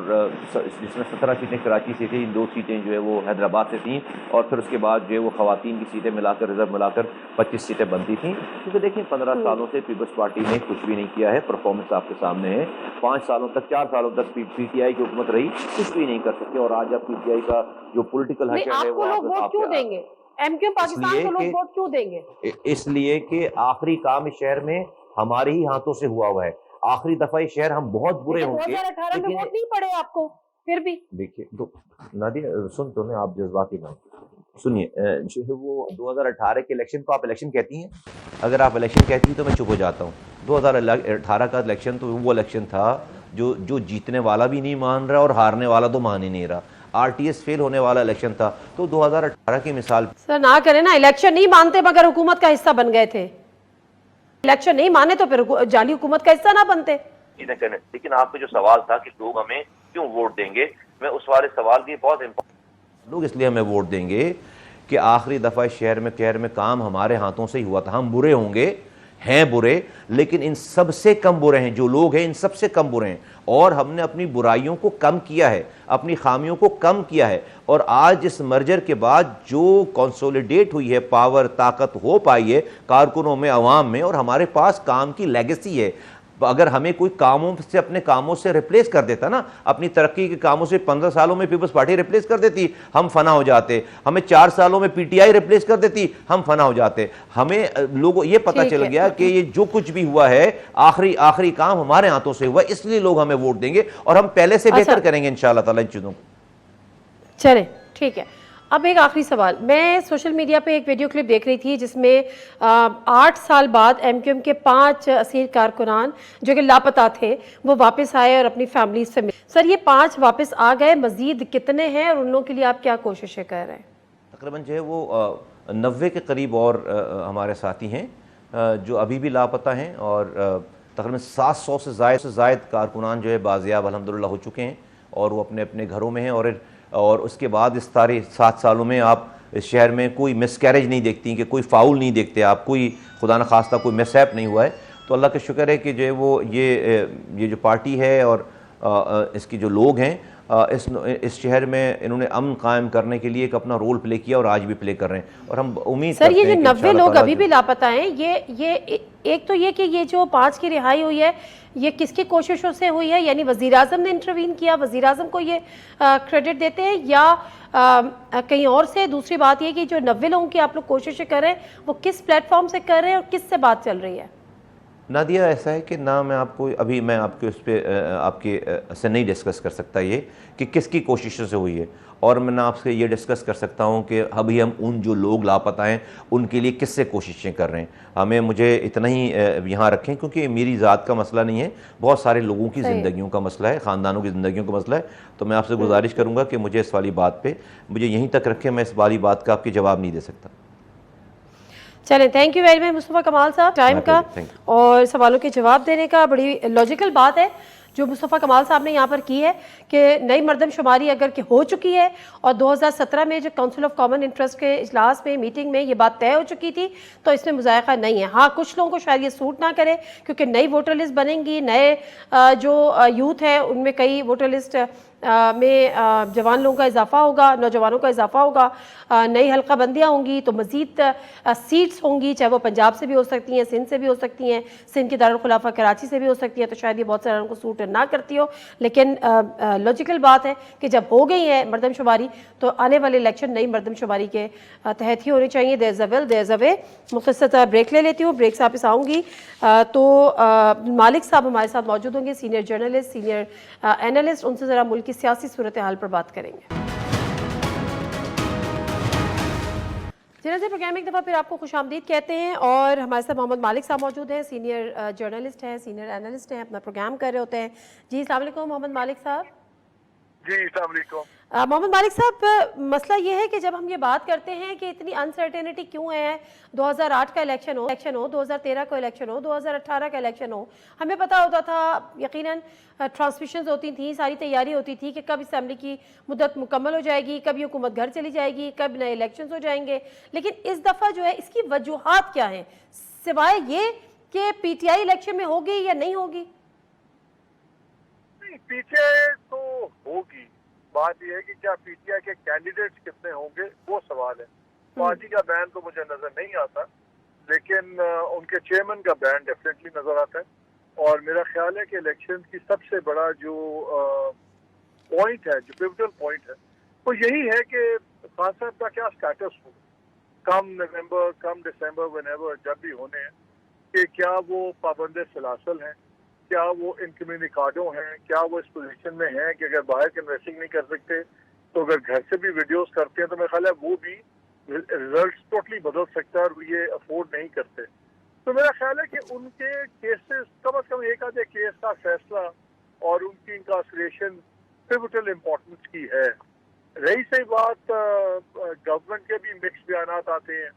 जिसमें 17 सीटें कराची से थी, 2 सीटें जो है वो हैदराबाद से थी और फिर उसके बाद जो है वो ख़वातीन की सीटें मिलाकर रिजर्व मिलाकर 25 सीटें बनती थी। क्योंकि देखिए 15 सालों से पीपल्स पार्टी ने कुछ भी नहीं किया है, परफॉर्मेंस आपके सामने है। 5 सालों तक 4 सालों तक पीटीआई की हुकूमत रही, कुछ भी नहीं कर सके और आज आप पीटीआई का जो पोलिटिकल हशर है वो वोट क्यों देंगे? एमक्यूएम पाकिस्तान को लोग वोट क्यों देंगे? इसलिए कि आखिरी काम इस शहर में हमारे ही हाथों से हुआ हुआ है। आखिरी दफा ये शहर हम बहुत बुरे होंगे। 2018 में वोट नहीं पड़े आपको फिर भी? देखिए तो नादिया सुन तो आप जज्बाती ना सुनिए, जो है वो 2018 के इलेक्शन को आप इलेक्शन कहती हैं। अगर आप इलेक्शन कहती हैं तो मैं चुप हो जाता हूँ। 2018 का इलेक्शन तो वो इलेक्शन था जो जीतने वाला भी नहीं मान रहा और हारने वाला तो मान ही नहीं रहा। आरटीएस फेल होने वाला इलेक्शन था। तो 2018 की मिसाल सर ना करें ना, इलेक्शन नहीं मानते मगर हुकूमत का हिस्सा बन गए थे। इलेक्शन नहीं माने तो फिर जाली हुकूमत का हिस्सा ना बनते। लेकिन आपका जो सवाल था कि लोग हमें क्यों वोट देंगे, मैं उस वाले सवाल की बहुत इम्पोर्टेंट, लोग इसलिए हमें वोट देंगे कि आखिरी दफा शहर में काम हमारे हाथों से ही हुआ था। हम बुरे होंगे, हैं बुरे, लेकिन इन सबसे कम बुरे हैं जो लोग हैं, इन सबसे कम बुरे हैं और हमने अपनी बुराइयों को कम किया है, अपनी खामियों को कम किया है। और आज इस मर्जर के बाद जो कंसोलिडेट हुई है पावर, ताकत हो पाई है कारकुनों में, अवाम में, और हमारे पास काम की लेगेसी है। अगर हमें कोई कामों से, अपने कामों से रिप्लेस कर देता ना, अपनी तरक्की के कामों से 15 सालों में पीपल्स पार्टी रिप्लेस कर देती, हम फना हो जाते। हमें 4 सालों में पीटीआई रिप्लेस कर देती, हम फना हो जाते। हमें लोगों ये पता चल गया कि ये जो कुछ भी हुआ है आखिरी काम हमारे हाथों से हुआ, इसलिए लोग हमें वोट देंगे और हम पहले से बेहतर करेंगे इंशाल्लाह ताला इन चीजों को। चले ठीक है। अब एक आखिरी सवाल, मैं सोशल मीडिया पे एक वीडियो क्लिप देख रही थी जिसमें 8 साल बाद एमक्यूएम के 5 असीर कारकुनान जो कि लापता थे वो वापस आए और अपनी फैमिली से मिले। सर ये 5 वापस आ गए, मजीद कितने हैं और उन लोगों के लिए आप क्या कोशिशें कर रहे हैं? तकरीबन जो है वो 90 के करीब और हमारे साथी हैं जो अभी भी लापता हैं और तकरीबन 700 से ज़ायद कारकुनान जो है बाजियाब अल्हम्दुलिल्लाह हो चुके हैं और वो अपने अपने घरों में हैं। और उसके बाद इस सारे 7 सालों में आप इस शहर में कोई मिसकैरेज नहीं देखती कि कोई फाउल नहीं देखते आप, कोई खुदा न खास्ता कोई मिसहैप नहीं हुआ है। तो अल्लाह का शुक्र है कि जो है वो ये जो पार्टी है और इसकी जो लोग हैं इस शहर में इन्होंने अमन कायम करने के लिए एक अपना रोल प्ले किया और आज भी प्ले कर रहे हैं। और हम उम्मीद सर ये जो 90 लोग अभी भी लापता हैं, ये एक तो ये कि ये जो 5 की रिहाई हुई है ये किसकी कोशिशों से हुई है? यानी वज़ीर आज़म ने इंटरवीन किया, वज़ीर आज़म को ये क्रेडिट देते हैं या कहीं और से? दूसरी बात ये कि जो 90 लोगों की आप लोग कोशिशें कर रहे हैं वो किस प्लेटफॉर्म से कर रहे हैं और किससे बात चल रही है? नादिया ऐसा है कि ना मैं आपको अभी मैं आपके उस पर आपके से नहीं डिस्कस कर सकता ये कि किसकी कोशिशों से हुई है, और मैं ना आपसे ये डिस्कस कर सकता हूँ कि अभी हम उन जो लोग लापता हैं उनके लिए किससे कोशिशें कर रहे हैं। मुझे इतना ही यहाँ रखें क्योंकि मेरी ज़ात का मसला नहीं है, बहुत सारे लोगों की ज़िंदगियों का मसला है, ख़ानदानों की ज़िंदगियों का मसला है। तो मैं आपसे गुजारिश करूँगा कि मुझे इस वाली बात पर मुझे यहीं तक रखें, मैं इस वाली बात का आपके जवाब नहीं दे सकता। चलें, thank you very much Mustafa कमाल साहब टाइम का और सवालों के जवाब देने का। बड़ी लॉजिकल बात है जो मुस्तफ़ा कमाल साहब ने यहाँ पर की है कि नई मरदमशुमारी अगर कि हो चुकी है और 2017 में जो काउंसिल ऑफ कॉमन इंटरेस्ट के इजलास में मीटिंग में ये बात तय हो चुकी थी तो इसमें मुज़ायक़ा नहीं है। हाँ, कुछ लोगों को शायद ये सूट ना करे क्योंकि नई वोटर लिस्ट बनेंगी, नए जो यूथ है उनमें कई वोटर लिस्ट में जवान लोगों का इजाफा होगा, नौजवानों का इजाफा होगा, नई हल्का बंदियाँ होंगी तो मज़ीद सीट्स होंगी, चाहे वो पंजाब से भी हो सकती हैं, सिंध से भी हो सकती हैं, सिंध की दारुल खुलाफा कराची से भी हो सकती है। तो शायद ये बहुत सारे उनको सूट ना करती हो, लेकिन लॉजिकल बात है कि जब हो गई है मरदमशुमारी तो आने वाले इलेक्शन नई मरदमशुमारी के तहत ही होनी चाहिए। There is a will, there is a way. मुख्तसर ब्रेक ले लेती हूँ, ब्रेक से वापस आऊँगी तो मालिक साहब हमारे साथ मौजूद होंगे, सीनियर जर्नलिस्ट, सीनियर एनालिस्ट, उनसे ज़रा मुल्क की सियासी सूरत हाल पर बात करेंगे। जनाज़े प्रोग्राम एक दफ़ा फिर आपको खुशामदीद कहते हैं और हमारे साथ मोहम्मद मालिक साहब मौजूद हैं, सीनियर जर्नलिस्ट हैं, सीनियर एनालिस्ट हैं, अपना प्रोग्राम कर रहे होते हैं। जी अस्सलाम वालेकुम मोहम्मद मालिक साहब। जी अस्सलाम वालेकुम। मोहम्मद मालिक साहब, मसला ये है कि जब हम ये बात करते हैं कि इतनी अनसर्टेनिटी क्यों है, 2008 का इलेक्शन हो, 2013 का इलेक्शन हो, 2018 का इलेक्शन हो, हमें पता होता था यकीनन ट्रांसमिशंस होती थी, सारी तैयारी होती थी कि कब असेंबली की मुद्दत मुकम्मल हो जाएगी, कब ये हुकूमत घर चली जाएगी, कब नए इलेक्शन हो जाएंगे। लेकिन इस दफ़ा जो है इसकी वजूहात क्या हैं, सिवाय ये कि पीटीआई इलेक्शन में होगी या नहीं होगी? पीटीआई तो होगी, बात यह है कि क्या पीटीआई के कैंडिडेट्स कितने होंगे वो सवाल है। पार्टी का बैन तो मुझे नजर नहीं आता, लेकिन उनके चेयरमैन का बैन डेफिनेटली नजर आता है। और मेरा ख्याल है कि इलेक्शन की सबसे बड़ा जो पॉइंट है, जो पिवटल पॉइंट है, वो यही है कि खान साहब का क्या स्टेटस हो कम नवंबर, कम दिसंबर, व्हेनेवर जब भी होने हैं, कि क्या वो पाबंद सलासल हैं, क्या वो इनकम्युनिकाडो हैं, क्या वो इस पोजीशन में हैं कि अगर बाहर कन्वेंसिंग नहीं कर सकते तो अगर घर से भी वीडियोस करते हैं तो मेरा ख्याल है वो भी रिजल्ट टोटली बदल सकता है और ये अफोर्ड नहीं करते। तो मेरा ख्याल है कि उनके केसेस कम अज कम एक आधे केस का फैसला और उनकी इंकार्सरेशन पिवटल इम्पोर्टेंस की है। रही सही बात गवर्नमेंट के भी मिक्स बयान आते हैं।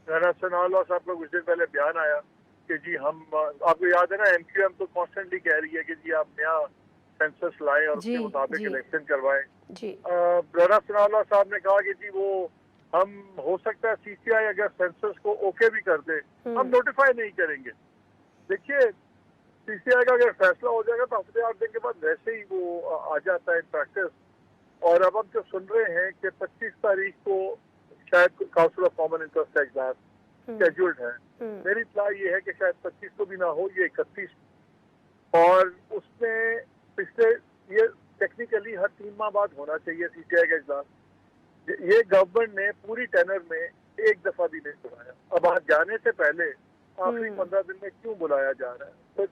राना सनाउल्लाह साहब का कुछ दिन पहले बयान आया कि जी हम, आपको याद है ना, एमक्यूएम तो कॉन्स्टेंटली कह रही है कि जी आप नया सेंसस लाएं और उसके मुताबिक इलेक्शन करवाएं। राना सनाउल्लाह साहब ने कहा कि जी वो हम हो सकता है सीसीआई अगर सेंसस को ओके भी कर दे, हम नोटिफाई नहीं करेंगे। देखिए सीसीआई का अगर फैसला हो जाएगा तो हफ्ते 8 दिन के बाद वैसे ही वो आ जाता है इन प्रैक्टिस। और अब हम जो सुन रहे हैं कि 25 तारीख को शायद काउंसिल ऑफ कॉमन इंटरेस्ट का इजलास शेड्यूल्ड है। मेरी इत्तला ये है कि शायद 25 को भी ना हो, ये 31, और उसमें पिछले ये टेक्निकली हर 3 माह बाद होना चाहिए सीसीआई का इजलास। ये गवर्नमेंट ने पूरी टेनर में एक दफा भी नहीं बुलाया। अब आज जाने से पहले आखिरी 15 दिन में क्यों बुलाया जा रहा है? तो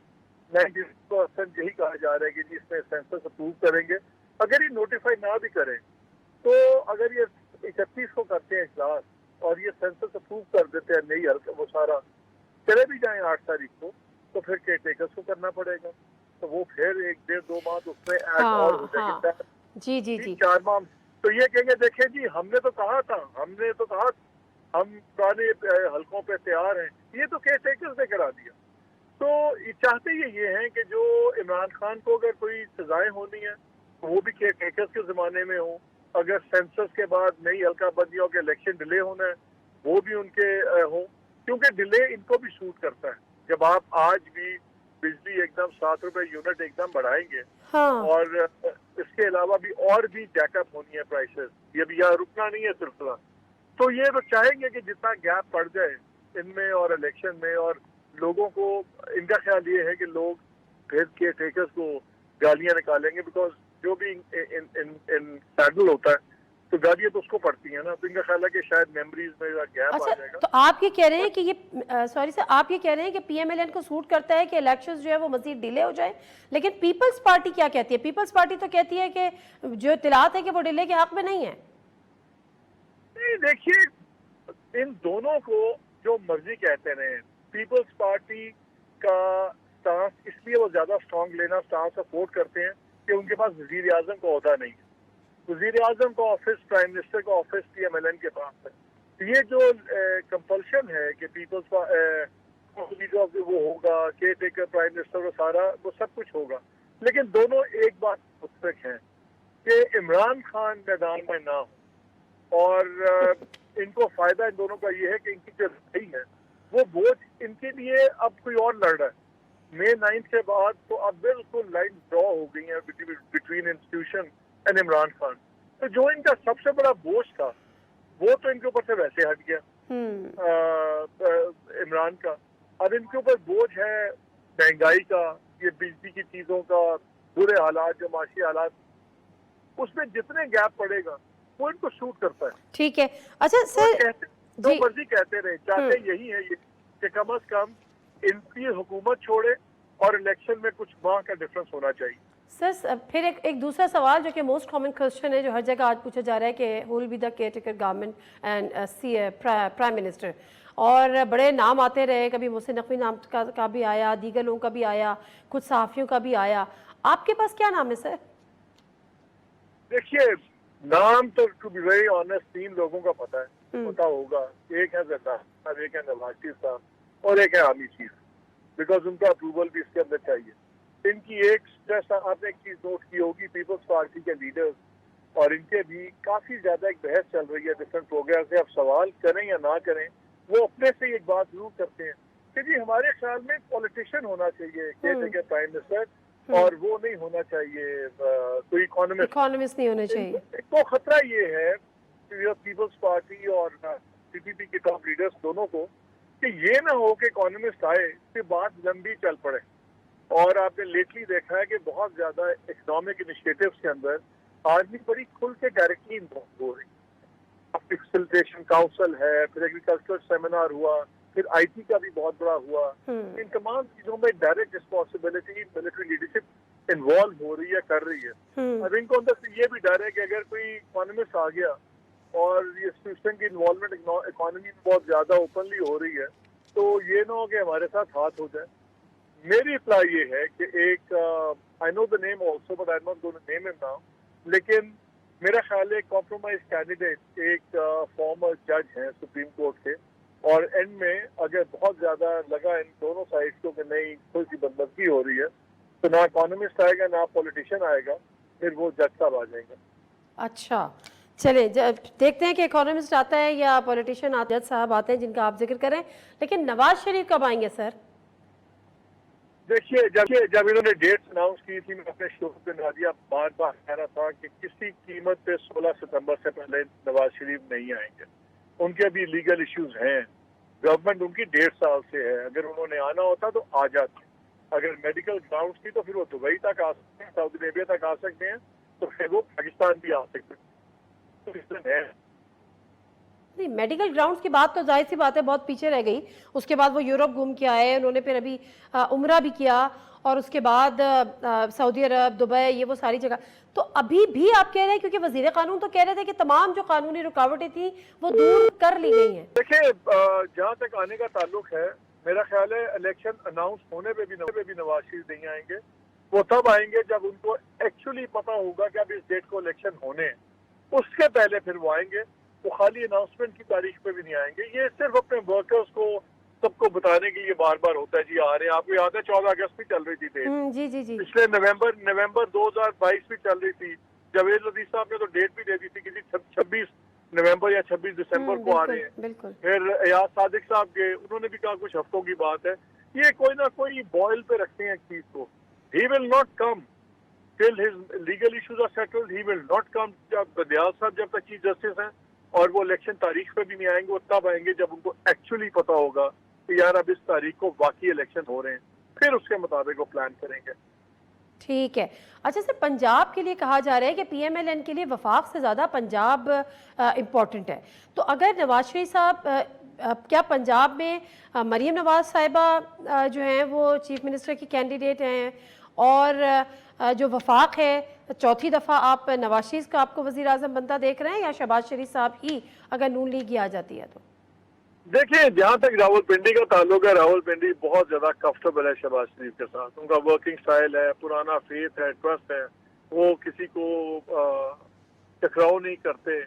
90% यही कहा जा रहा है कि जी इसमें सेंसस अप्रूव करेंगे। अगर ये नोटिफाई ना भी करें तो अगर ये 31 को करते हैं इजलास और ये सेंसस अप्रूव कर देते हैं, नहीं हल्का वो सारा चले भी जाए 8 तारीख को, तो फिर केयर टेकर्स को करना पड़ेगा। तो वो फिर 1 डेढ़ 2 माह उसमें ऐड और हो जाएगी। जी जी जी 4 माह तो ये कहेंगे देखें जी हमने तो कहा था, हम पुराने हलकों पे तैयार हैं, ये तो केयर टेकर्स ने करा दिया। तो चाहते ये हैं कि जो इमरान खान को अगर कोई सजाएं होनी है तो वो भी केयर टेकर्स के जमाने में हो। अगर सेंसस के बाद नई हल्का बंदियों के इलेक्शन डिले होना है वो भी उनके हो, क्योंकि डिले इनको भी सूट करता है। जब आप आज भी बिजली एकदम 7 रुपए यूनिट एकदम बढ़ाएंगे, और इसके अलावा भी और भी जैकअप होनी है प्राइसेस, ये भी यहाँ रुकना नहीं है सिलसिला। तो ये तो चाहेंगे कि जितना गैप पड़ जाए इनमें और इलेक्शन में, और लोगों को इनका ख्याल ये है कि लोग फिर केयर टेकर्स को गालियां निकालेंगे, बिकॉज जो भी इन सैडल होता है तो गालियां तो उसको पड़ती है ना। तो इनका ख्याल है कि शायद मेमोरीज में गैप आ जाएगा। तो आप ये कह रहे हैं कि ये सॉरी सर, आप ये कह रहे हैं कि पीएमएलएन को सूट करता है कि इलेक्शंस जो है वो मजीद डिले हो जाए, लेकिन पीपल्स पार्टी क्या कहती है? पीपल्स पार्टी तो कहती है कि जो इत्तलात है कि वो डिले के हक में नहीं है। नहीं, देखिए इन दोनों को जो मर्जी कहते रहे, पीपल्स पार्टी का स्टांस इसलिए वो ज्यादा स्ट्रांग लेना स्टांस सपोर्ट करते हैं कि उनके पास वजीर आजम का ओहदा नहीं है। वजीर आजम का ऑफिस, प्राइम मिनिस्टर का ऑफिस पीएमएलएन के पास है। ये जो कंपल्शन है कि पीपल्स वो होगा, केयर टेकर प्राइम मिनिस्टर का सारा वो सब कुछ होगा, लेकिन दोनों एक बात मुतफिक हैं कि इमरान खान मैदान में ना हो। और इनको फायदा इन दोनों का ये है कि इनकी जो लड़ाई है वो बोझ इनके लिए अब कोई और लड़ रहा है। May 9 के बाद तो अब बिल्कुल लाइन ड्रॉ हो गई है between institution and Imran Khan. तो जो इनका सबसे बड़ा बोझ था वो तो इनके ऊपर से वैसे हट गया इमरान का। अब इनके ऊपर बोझ है महंगाई का, ये बिजली की चीजों का, बुरे हालात, जो माशी हालात, उसमें जितने गैप पड़ेगा वो इनको शूट करता है। ठीक है। अच्छा सर, जो मर्जी कहते रहे, चाहते यही है ये कि कम अज कम इनकी हुकूमत छोड़े और इलेक्शन में कुछ माह का डिफरेंस होना चाहिए। सर फिर एक दूसरा सवाल जो कि मोस्ट कॉमन क्वेश्चन है, जो हर जगह आज पूछा जा रहा है कि who will be the caretaker government and prime minister, और बड़े नाम आते रहे, कभी मोहसिन नकवी नाम का भी आया, दीगर लोगों का भी आया, कुछ सहाफ़ियों का भी आया। आपके पास क्या नाम है सर? देखिए नाम तो टू बी वेरी ऑनेस्ट 3 लोगों का पता है, पता होगा। एक है जरदारी साहब, एक है नवाज शरीफ साहब और एक है आर्मी चीफ, बिकॉज उनका अप्रूवल भी इसके अंदर चाहिए। इनकी एक स्ट्रेस आपने एक चीज नोट की होगी, पीपल्स पार्टी के लीडर्स और इनके भी काफी ज्यादा एक बहस चल रही है डिफरेंट प्रोग्राम से। आप सवाल करें या ना करें, वो अपने से एक बात जरूर करते हैं कि जी हमारे ख्याल में पॉलिटिशियन होना चाहिए केयर प्राइम मिनिस्टर, और वो नहीं होना चाहिए कोई इकोनॉमिस्ट नहीं होने चाहिए। तो खतरा ये है पीपल्स पार्टी और पीपीपी के टॉप लीडर्स दोनों को कि ये ना हो कि इकोनॉमिस्ट आए कि बात लंबी चल पड़े। और आपने लेटली देखा है कि बहुत ज्यादा इकोनॉमिक इनिशिएटिव्स के अंदर आदमी बड़ी खुल के डायरेक्टली इन्वॉल्व हो रही है। फैसिलिटेशन काउंसिल है, फिर एग्रीकल्चर सेमिनार हुआ, फिर आईटी का भी बहुत बड़ा हुआ। इन तमाम चीजों में direct responsibility military leadership involve हो रही है, कर रही है। अब इनको अंदर से ये भी डर है कि अगर कोई इकोनॉमिस्ट आ गया और ये इंस्टीट्यूशन की इन्वॉल्वमेंट इकोनॉमी में बहुत ज्यादा ओपनली हो रही है, तो ये ना हो कि हमारे साथ हाथ हो जाए। मेरी रिप्लाई ये है कि एक I know the name also but I am not going to name him now, लेकिन मेरा ख्याल है कॉम्प्रोमाइज कैंडिडेट एक फॉर्मर जज हैं सुप्रीम कोर्ट के, और एंड में अगर बहुत ज्यादा लगा इन दोनों साइड को कि नहीं थोड़ी सी बदमजगी हो रही है, तो ना इकोनॉमिस्ट आएगा ना पॉलिटिशियन आएगा, फिर वो जज साहब आ जाएंगे। अच्छा, चलिए देखते हैं कि इकोनॉमिस्ट आता है या पॉलिटिशियन जज साहब आते हैं जिनका आप जिक्र करें। लेकिन नवाज शरीफ कब आएंगे सर? देखिए जब इन्होंने डेट्स अनाउंस की थी, मैं अपने शो पे नादिया बार बार कह रहा था कि किसी कीमत पे 16 सितंबर से पहले नवाज शरीफ नहीं आएंगे। उनके भी लीगल इश्यूज हैं, गवर्नमेंट उनकी 1.5 साल से है। अगर उन्होंने आना होता तो आ जाते, अगर मेडिकल ग्राउंड्स की तो फिर वो दुबई तक आ सकते हैं, सऊदी अरेबिया तक आ सकते हैं, तो फिर वो पाकिस्तान भी आ सकते हैं। तो रीजन है नहीं, मेडिकल ग्राउंड्स की बात तो जाहिर सी बात है बहुत पीछे रह गई। उसके बाद वो यूरोप घूम के आए, उन्होंने फिर अभी उम्रा भी किया, और उसके बाद सऊदी अरब, दुबई, ये वो सारी जगह। तो अभी भी आप कह रहे हैं, क्योंकि वजीर कानून तो कह रहे थे कि तमाम जो कानूनी रुकावटें थी वो दूर कर ली गई हैं। देखिए जहाँ तक आने का ताल्लुक है, मेरा ख्याल है इलेक्शन अनाउंस होने पे भी नवाज शरीफ नहीं आएंगे। वो तब आएंगे जब उनको एक्चुअली पता होगा कि अब इस डेट को इलेक्शन होने हैं, उसके पहले फिर वो आएंगे। वो खाली अनाउंसमेंट की तारीख पे भी नहीं आएंगे। ये सिर्फ अपने वर्कर्स को सबको बताने के लिए बार बार होता है जी आ रहे हैं। आपको याद है 14 अगस्त भी चल रही थी डेट, जी। पिछले नवंबर 2022 भी चल रही थी। जावेद लतीफ साहब ने तो डेट भी दे दी थी कि 26 नवंबर या 26 दिसंबर को आ रहे हैं। फिर एयाज सादिक साहब के, उन्होंने भी कहा कुछ हफ्तों की बात है। ये कोई ना कोई बॉयल पे रखते हैं चीज को। He will not come till his legal issues are settled. He will not come जब बदियाल साहब जब तक चीफ जस्टिस हैं, और वो इलेक्शन तारीख पे भी नहीं आएंगे। वो तब आएंगे जब उनको एक्चुअली पता होगा कि यार अब इस तारीख को वाकई इलेक्शन हो रहे हैं, फिर उसके मुताबिक वो प्लान करेंगे। ठीक है। अच्छा सर, पंजाब के लिए कहा जा रहा है कि पीएमएलएन के लिए वफाक से ज़्यादा पंजाब इम्पोर्टेंट है। तो अगर नवाज शरीफ साहब क्या पंजाब में मरीम नवाज साहिबा जो हैं वो चीफ मिनिस्टर की कैंडिडेट हैं, और जो वफाक है चौथी दफ़ा आप नवाज शरीफ का आपको वज़ीर आज़म बनता देख रहे हैं, या शहबाज शरीफ साहब ही अगर नून लीग ही आ जाती है तो? देखिए जहाँ तक रावलपिंडी का ताल्लुक है, रावलपिंडी बहुत ज्यादा कंफर्टेबल है शहबाज शरीफ के साथ। उनका वर्किंग स्टाइल है, पुराना फेथ है, ट्रस्ट है, वो किसी को टकराव नहीं करते।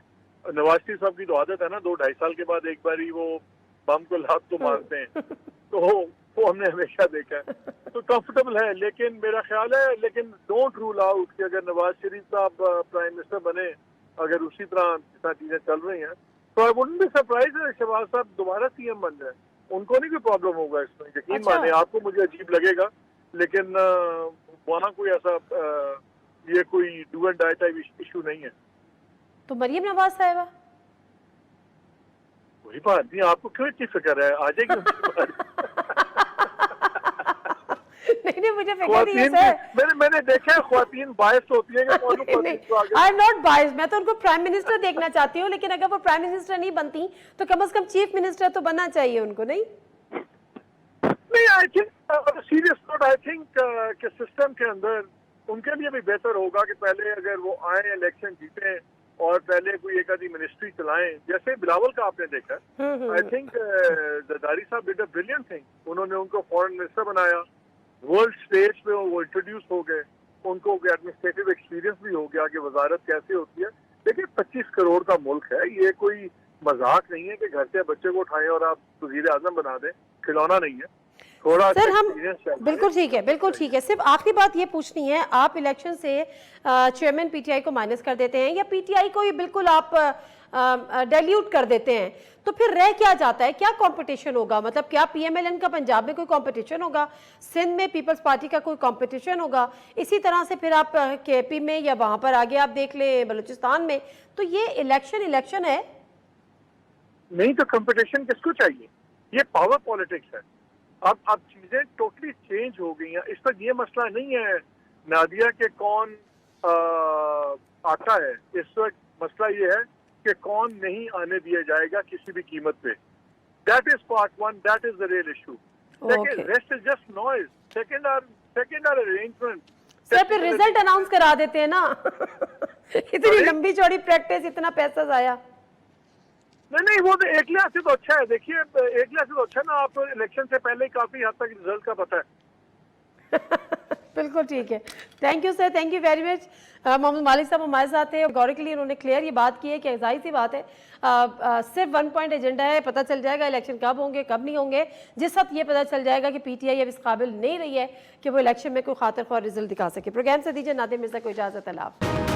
नवाज शरीफ साहब की तो आदत है ना, 2-2.5 साल के बाद एक बार ही वो बम को लात तो मारते हैं, तो वो हमने हमेशा देखा है। तो कंफर्टेबल है, लेकिन मेरा ख्याल है, लेकिन डोंट रूल आउट कि अगर नवाज शरीफ साहब प्राइम मिनिस्टर बने, अगर उसी तरह चीजें चल रही हैं, तो आई वुडंट बी सरप्राइज है शहबाज साहब दोबारा सीएम बन जाए। उनको नहीं कोई प्रॉब्लम होगा इसमें, यकीन माने। आपको मुझे अजीब लगेगा, लेकिन वहाँ कोई ऐसा ये कोई do and die type issue नहीं है। तो मरीम नवाज साहिबा वही बात नहीं, आपको क्यों इतनी फिक्र है? आ जाएगी नहीं, मुझे फिक्र नहीं है सर। मैंने देखा है ख्वातीन बायस होती है कि आई एम नॉट बायस, मैं तो उनको प्राइम मिनिस्टर देखना चाहती हूँ, लेकिन अगर वो प्राइम मिनिस्टर नहीं बनती तो कम से कम चीफ मिनिस्टर तो बनना चाहिए उनको, नहीं? I think serious note, I think कि सिस्टम के अंदर उनके लिए भी बेहतर होगा कि पहले अगर वो आए, इलेक्शन जीते, और पहले कोई एक आधी मिनिस्ट्री चलाएं, जैसे बिलावल का आपने देखा। आई थिंक जरदारी साहब डिड अ ब्रिलियंट थिंग। उन्होंने उनको फॉरेन मिनिस्टर बनाया, वर्ल्ड स्टेज पे वो इंट्रोड्यूस हो गए, उनको एडमिनिस्ट्रेटिव एक्सपीरियंस भी हो गया कि वजारत कैसे होती है। देखिए 25 करोड़ का मुल्क है, ये कोई मजाक नहीं है कि घर से बच्चे को उठाएं और आप वजीर आजम बना दें, खिलौना नहीं है। थोड़ा सर हम experience चाहिए। बिल्कुल ठीक है, बिल्कुल ठीक है। सिर्फ आखिरी बात ये पूछनी है, आप इलेक्शन से चेयरमैन पीटीआई को माइनस कर देते हैं या पीटीआई को ही बिल्कुल आप डाइल्यूट कर देते हैं, तो फिर रह क्या जाता है? क्या कंपटीशन होगा? मतलब क्या पीएमएलएन का पंजाब में कोई कंपटीशन होगा, सिंध में पीपल्स पार्टी का कोई कंपटीशन होगा, इसी तरह से फिर आप केपी में या वहां पर आगे आप देख लें बलूचिस्तान में, तो ये इलेक्शन है। नहीं तो कंपटीशन किसको चाहिए? ये पावर पॉलिटिक्स है। अब चीजें टोटली चेंज हो गई हैं। इस वक्त ये मसला नहीं है नादिया के कौन आता है, इस वक्त मसला ये है कि कौन नहीं आने दिया जाएगा किसी भी कीमत पे। That is part one, that is the real issue. Rest is just noise. Second our arrangement. Sir फिर रिजल्ट अनाउंस करा देते हैं ना इतनी लंबी चौड़ी प्रैक्टिस, इतना पैसा जाया। नहीं, वो तो एक लिहाज से तो अच्छा है। देखिए एक लिहाज से तो अच्छा ना, आप इलेक्शन से पहले ही काफी हद तक रिजल्ट का पता है। बिल्कुल ठीक है। Thank you sir, thank you very much. Mohammad Malik साहब हमारे साथ है, गौर के लिए उन्होंने क्लियर ये बात की है कि जाहिर सी बात है सिर्फ 1 पॉइंट एजेंडा है, पता चल जाएगा इलेक्शन कब होंगे कब नहीं होंगे। जिस वक्त ये पता चल जाएगा कि पीटीआई अब इस काबिल नहीं रही है कि वो इलेक्शन में कोई खातिर ख्वाह रिजल्ट दिखा सके। प्रोग्राम से दीजिए नादिम मिर्जा को इजाजत। अल्लाह हाफ़िज़।